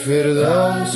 फिरदौस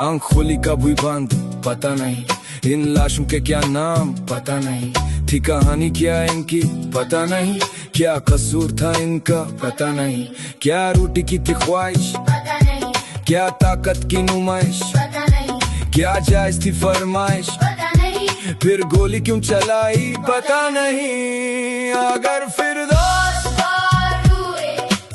आंख खोली कब हुई बंद पता नहीं, इन लाशों के क्या नाम पता नहीं, थी कहानी क्या इनकी पता नहीं, क्या कसूर था इनका पता नहीं, क्या रोटी की थी ख्वाहिश पता नहीं, क्या ताकत की नुमाइश पता नहीं, क्या जायज थी फरमाइश, पता नहीं, फिर गोली क्यों चलाई पता नहीं। अगर फिरदौस बारूए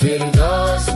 फिरदौस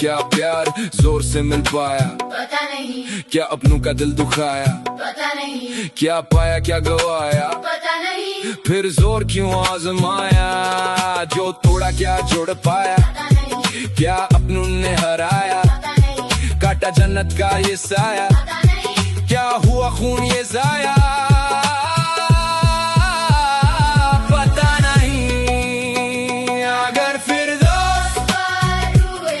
क्या प्यार जोर से मिल पाया, पता नहीं, क्या अपनों का दिल दुखाया, पता नहीं, क्या पाया क्या गवाया, पता नहीं, फिर जोर क्यों आजमाया, जो तोड़ा क्या जोड़ पाया, पता नहीं, क्या अपनों ने हराया, पता नहीं, काटा जन्नत का ये साया, पता नहीं, क्या हुआ खून ये जाया पता नहीं। अगर फिरदौस बारूए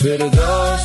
फिरदौस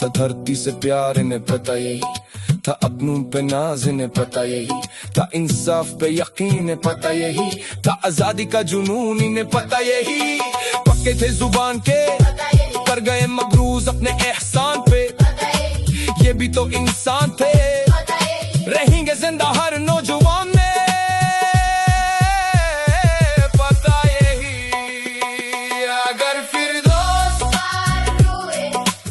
था धरती से प्यार इन्हें पता यही था, अपनों पे नाज इन्हें पता यही था, इंसाफ पे यकीन इन्हें पता यही था, आजादी का जुनून इन्हें पता यही, पक्के थे जुबान के कर गए मगरूज अपने एहसान पे, ये भी तो इंसान थे रहेंगे जिंदा हर नौजवान में पता यही। अगर फिरदौस बारूए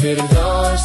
फिरदौस